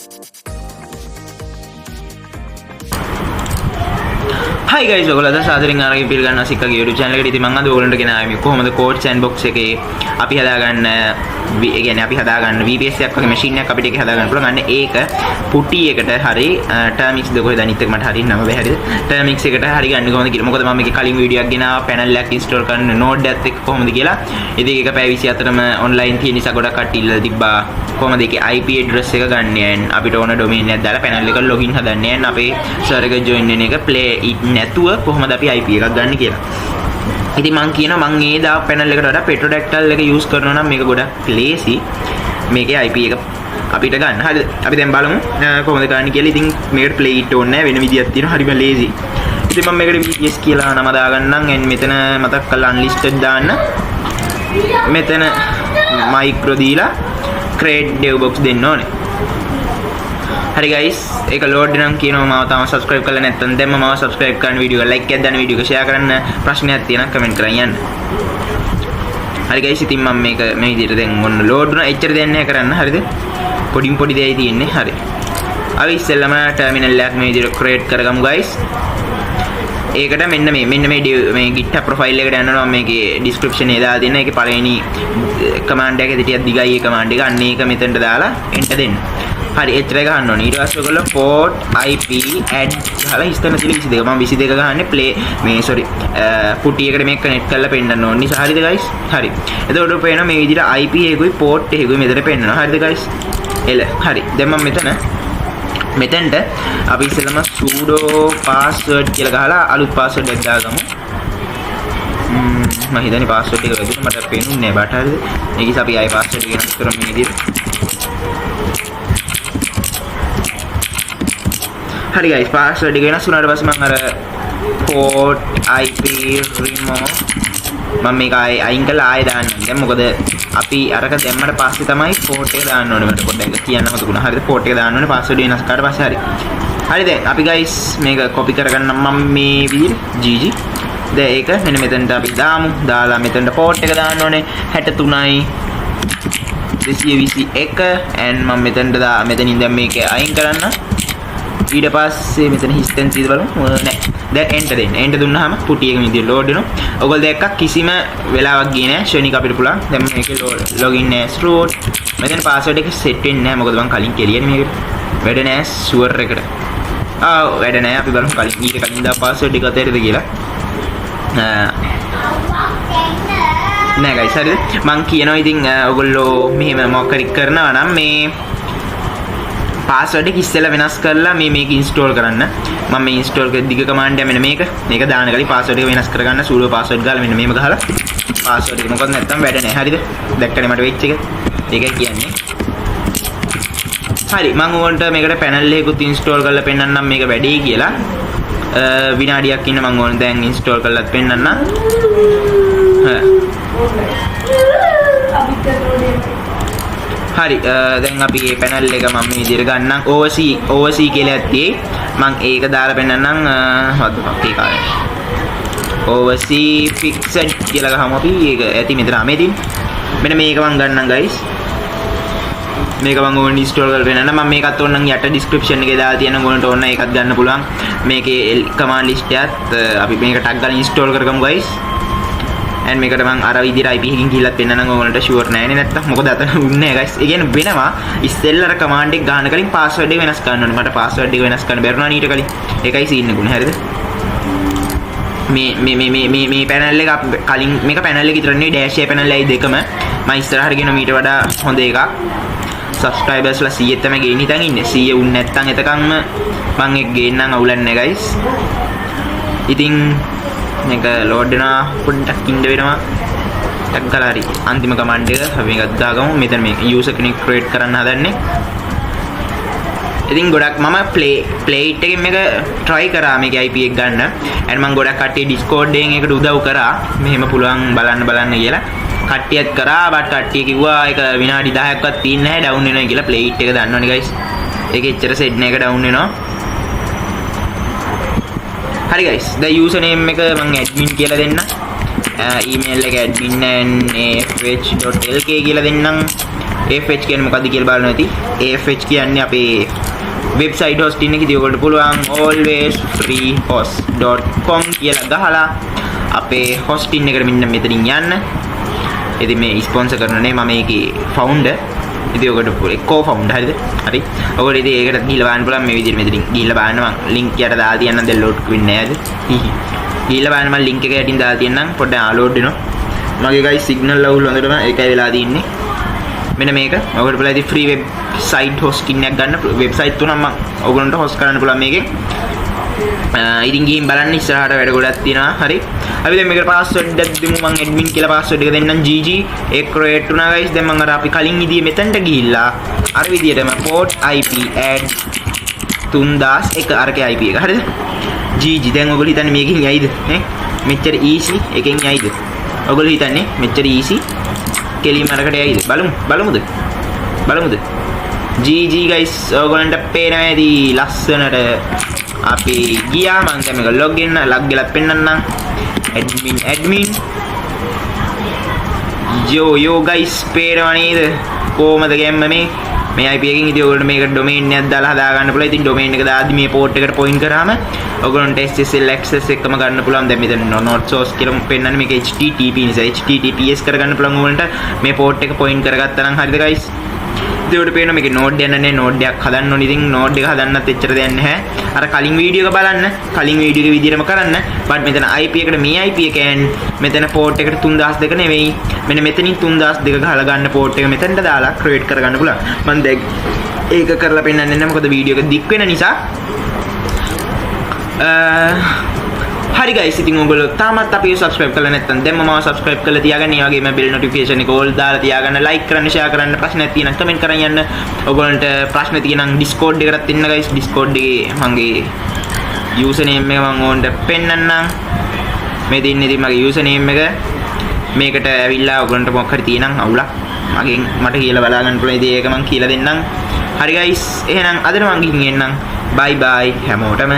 Hi guys, ඔයගොල්ලෝ අද සාදරයෙන් ආරම්භ පිළිගන්නවා සික්කගේ YouTube channel එකට. ඉතින් මම අද ඔයගොල්ලන්ට ගෙනාවේ මේ කොහොමද code sandbox එකේ අපි හදාගන්න ඒ කියන්නේ අපි හදාගන්න VPS එකක් වගේ machine එකක් අපිට ඒක හදාගන්න පුළුවන්. අන්න ඒක පුටි එකට හරි termix ද කොහෙද අනිත් එක මට හරියට නම බෑ හරියද. termix එකට හරි ගන්න කොහොමද කියලා. මොකද මම මේකේ කලින් වීඩියෝ එකක් ගෙනාවා panel එකක් install කරන්න node එකත් එක්ක කොහොමද කියලා. ඉතින් ඒක පැය 24ම online තියෙන නිසා ගොඩක් කට්ටිය ඉල්ලලා තිබ්බා. කොහොමද ඒකේ IP address එක ගන්න අපිට ඕන domain එකක් දාලා panel එක login හදන්න අපේ server එක join වෙන එක play නැතුව කොහොමද අපි IP එකක් ගන්න කියලා. ඉතින් මම කියනවා මම ඒ දා panel එකට වඩා Petrodactyl එක use කරනවා නම් මේක ගොඩක් lazy. මේකේ IP එක අපිට ගන්න. හරිද? අපි දැන් බලමු කොහොමද ගන්න කියලා. ඉතින් මේකට play it ඕනේ නැහැ. වෙන විදියක් තියෙනවා. හරිම lazy. ඉතින් මම මේකට VPS කියලා නම දාගන්නම්. and මෙතන මතක් කරලා unlisted දාන්න. මෙතන micro දීලා create dev box දෙන්න ඕනේ. හරි guys, ඒක load වෙනම් කියනවා මාව තාම subscribe කරලා නැත්නම් දැන්ම මාව subscribe කරන්න, වීඩියෝ එක like එකක් දාන්න, වීඩියෝ එක share කරන්න, ප්‍රශ්නයක් තියෙනවා comment කරන් යන්න. හරි guys, ඉතින් මම මේක මේ විදිහට දැන් ඔන්න load වුණා. එච්චර දෙයක් නැහැ කරන්න. හරිද? පොඩින් පොඩි දෙයයි තියෙන්නේ. හරි. අපි ඉස්සෙල්ලාම terminal එකක් මේ විදිහට create කරගමු guys. ඒකට මෙන්න මේ GitHub profile එකට යනවා. මම මේකේ description එකේ දාලා දෙන්න. ඒකේ පළවෙනි command එක ටිකක් දිගයි ඒ command එක. අන්න ඒක මෙතනට දාලා enter දෙන්න. හරි එච්චර ගහන්න ඕනේ. ඊට පස්සේ ඔයගොල්ලෝ port IP add ගහලා හිස්තන තියෙන 22. මම 22 ගහන්නේ play මේ sorry පුටි එකට මේක connect කරලා පෙන්නන්න ඕනේ නිසා. හරිද guys? හරි. එතකොට පේනවා මේ විදිහට IP එකකුයි port එකකුයි මෙතන පෙන්නනවා. හරිද guys? එල. හරි. දැන් මම මෙතනට අපි ඉස්සෙල්ලාම sudo password කියලා ගහලා අලුත් password එකක් දාගමු. මම හිතන්නේ password එක වැදුණා මට පේන්නේ නැහැ බට. හරිද? ඒක නිසා අපි ආයේ password එක වෙනස් කරමු මේ විදිහට. හරි guys, password එක වෙනස් වුණාට පස්සේ මම අර port IP remove මම මේක අයින් කරලා ආයෙ දාන්නම්. දැන් මොකද අපි අරක දැම්මට පස්සේ තමයි port එක දාන්න ඕනේ. මට පොඩ්ඩක් කියන්න හොඳුණා. හරිද? port එක දාන්න ඕනේ password වෙනස් කරාට පස්සේ. හරි. හරි දැන් අපි guys මේක copy කරගන්නම් මම මේ විදිහට GG. දැන් ඒක මෙන්න මෙතනට අපි දාමු. දාලා මෙතනට port එක දාන්න ඕනේ 63යි 221 and මම මෙතනට මෙතනින් දැන් මේක අයින් කරන්න. ඊට පස්සේ මෙතන හිස්තෙන් තියෙද බලමු. නෑ. දැන් enter දෙන්න. enter දුන්නාම පුටි එක විදියට load වෙනවා. ඔයගොල්ලෝ දැක්කා කිසිම වෙලාවක් ගියේ නෑ. ෂණික අපිට පුළුවන්. දැන් මේකේ login as root. මෙතන password එක set වෙන්නේ නෑ. මොකද මම කලින් කෙලියනේ මේකට. වැඩ නෑ sure එකට. වැඩ නෑ. අපි බලමු කලින් ඊට කලින් දා password එක අතේරද කියලා. නෑ guys හරිද? මම කියනවා ඉතින් ඔයගොල්ලෝ මෙහෙම මොකක් හරි කරනවා නම් මේ password එක ඉස්සෙල්ලා වෙනස් කරලා මේක install කරන්න. මම මේ install කරන දිග command එක මෙන්න මේක දාන කලින් password එක වෙනස් කරගන්න. sudo password ගාලා මෙන්න මේම ගහලා password එක මොකද නැත්තම් වැඩ නැහැ. හරිද? දැක්කනේ මට වෙච්ච එක. ඒකයි කියන්නේ. හරි මම ඕන්ට මේකට panel එකකුත් install කරලා පෙන්නන්නම් මේක වැඩේ කියලා. විනාඩියක් ඉන්න මම ඕන දැන් install කරලාත් පෙන්නන්නම්. හරි දැන් අපි මේ panel එක මම මේ විදිහට ගන්නම්. OC කියලා ඇත්තේ මම ඒක දාලා පෙන්නන්නම්. හොද්දක් ඒ කාලේ OC fixed කියලා ගහමු අපි. ඒක ඇති මෙතන අමෙදින්. මෙන්න මේක මම ගන්නම් guys. මේක මම ඕන install කරලා පෙන්නන්න. මම මේකත් ඕනනම් යට description එකේ දාලා තියෙනවා. ඕනට ඕන ඒකත් ගන්න පුළුවන්. මේකේ command list එකත් අපි මේක tag ගාලා install කරගමු guys. and මේකට මම අර විදිහට IP එකකින් ගිහිල්ලත් පෙන්නනම් ඕගොල්ලන්ට sure නෑනේ නැත්තම්. මොකද අතන උන්නේ guys. ඒ කියන්නේ වෙනවා ඉස්සෙල්ලා අර command එක ගන්න කලින් password එක වෙනස් කරන්න ඕනේ. මට password එක වෙනස් කරන්න බැරුණා ඊට කලින්. ඒකයි scene එක උනේ. හරිද? මේ panel එක කලින් මේක panel එක විතර නෙවෙයි dash a panel එකයි දෙකම මම ඉස්සරහට ගෙන මීට වඩා හොඳ එකක්. subscribersලා 100 තමයි ගේන්න හිතන් ඉන්නේ. 100 උන් නැත්තම් එතකන්ම මම ඒක ගේන්නම් අවුලක් නෑ guys. ඉතින් මේක load වෙනවා පොඩ්ඩක් ඉන්න වෙනවා. ටක් ගාලා හරි අන්තිම command එක අපි මේකත් දාගමු. මෙතන මේ user කෙනෙක් create කරන්න හදන්නේ. ඉතින් ගොඩක් මම play it එකෙන් මේක try කරා මේකේ IP එක ගන්න. and මම ගොඩක් කට්ටිය Discord එකෙන් ඒකට උදව් කරා. මෙහෙම පුළුවන් බලන්න කියලා. කට්ටියත් කරා බට් කට්ටිය කිව්වා ඒක විනාඩි 10ක්වත් තියෙන්නේ නැහැ down වෙනවා කියලා. play it එක දන්නවනේ guys. ඒකේ එච්චර set එක down වෙනවා. හරි guys, the username එක මම admin කියලා දෙන්න. email එක admin@fh.lk කියලා දෙන්නම්. AFH කියන්නේ මොකද්ද කියලා බලන්න ඇති. AFH කියන්නේ අපේ වෙබ්සයිට් හොස්ටින් එකේදී ඔයගොල්ලෝ පුළුවන් alwaysfreehost.com කියලා ගහලා අපේ හොස්ටින් එකට මෙන්න මෙතනින් යන්න. ඉතින් මේ ස්පොන්සර් කරන නේ මම මේකේ ෆවුන්ඩර්. ඉතින් ඔයගොල්ලෝ co-founder හරිද? හරි. ඔයගොල්ලෝ ඉතින් ඒකට ගිහිල්ලා බලන්න පුළුවන් මේ විදිහට මෙතනින් ගිහිල්ලා බලන්න මම link යට දාලා තියන්නම් දැන් load වෙන්නේ නැහැද? ගිහිල්ලා බලන්න මම link එක යටින් දාලා තියන්නම් පොඩ්ඩක් download වෙනවා. මගේ guys signal ලවුල් හොඳටම ඒකයි වෙලා තින්නේ. මෙන්න මේක ඔයගොල්ලෝ බලලා ඉතින් free website hosting එකක් ගන්න website තුනක් මම ඔයගොල්ලන්ට host කරන්න පුළුවන් මේකෙන්. ඉතින් ගිහින් බලන්න ඉස්සරහට වැඩ ගොඩක් තියෙනවා. හරි. අපි දැන් මේකට password එකක් දෙමු. මම admin කියලා password එක දෙන්නම් GG. ඒක create වුණා guys. දැන් මම අර අපි කලින් විදිහේ මෙතනට ගිහිල්ලා අර විදිහටම port IP add 3001 අරකේ IP එක. හරිද? GG. දැන් ඔයගොල්ලෝ හිතන්නේ මේකෙන් යයිද? නේ? මෙච්චර easy එකෙන් යයිද? ඔයගොල්ලෝ හිතන්නේ මෙච්චර easy කෙලින්ම අරකට යයිද? බලමුද? GG guys. ඔයගොල්ලන්ට පේනවා ඇති ලස්සනට අපි ගියා. මම දැන් මේක log ගලත් පෙන්නන්නම්. admin yo guys පේනවා නේද කොහමද ගැම්ම මේ IP එකකින් ඉතින් ඔයගොල්ලෝ මේකට domain එකක් දාලා හදා ගන්න පුළුවන්. ඉතින් domain එක දාද්දි මේ port එකට point කරාම ඔයගොල්ලන්ට SSL access එකම ගන්න පුළුවන්. දැන් මෙතන not source කියලා පෙන්නන්නේ මේක HTTP නිසා HTTPS කරගන්න පුළුවන් ඔයගොල්ලන්ට මේ port එක point කරගත්තා නම් හරිද guys. ඉතින් ඔයාලට පේනවා මේකේ node යන්නේ නැහැ. node එකක් හදන්න ඕනේ. ඉතින් node එක හදන්නත් එච්චර දෙයක් නැහැ. අර කලින් වීඩියෝ එක බලන්න. කලින් වීඩියෝ එක විදිහටම කරන්න. but මෙතන IP එකට මේ IP එකෙන් මෙතන port එකට 3002 නෙවෙයි. මෙන්න මෙතනින් 3002 ගහලා ගන්න port එක මෙතනට දාලා create කරගන්න පුළුවන්. මම දැන් ඒක කරලා පෙන්නන්නේ නැහැ. මොකද වීඩියෝ එක දික් වෙන නිසා. හරි guys, ඉතින් ඔයගොල්ලෝ තාමත් අපිව subscribe කරලා නැත්නම් දැන්ම මාව subscribe කරලා තියාගන්න. ඒ වගේම bell notification එක all දාලා තියාගන්න. like කරන්න, share කරන්න, ප්‍රශ්නයක් තියෙනවා comment කරන් යන්න. ඔයගොල්ලන්ට ප්‍රශ්න තියෙනම් Discord එකටත් එන්න guys. Discord එකේ මගේ username එක මම ඕන්ට පෙන්නන්නම්. මේ දෙන්නේ ඉතින් මගේ username එක. මේකට ඇවිල්ලා ඔයගොල්ලන්ට මොකක් හරි තියෙනම් අවුලක් මගෙන් මට කියලා බලා ගන්න පුළුවන්. ඉතින් ඒක මම කියලා දෙන්නම්. හරි guys, එහෙනම් අදට මම ගිහින් එන්නම්. bye bye හැමෝටම.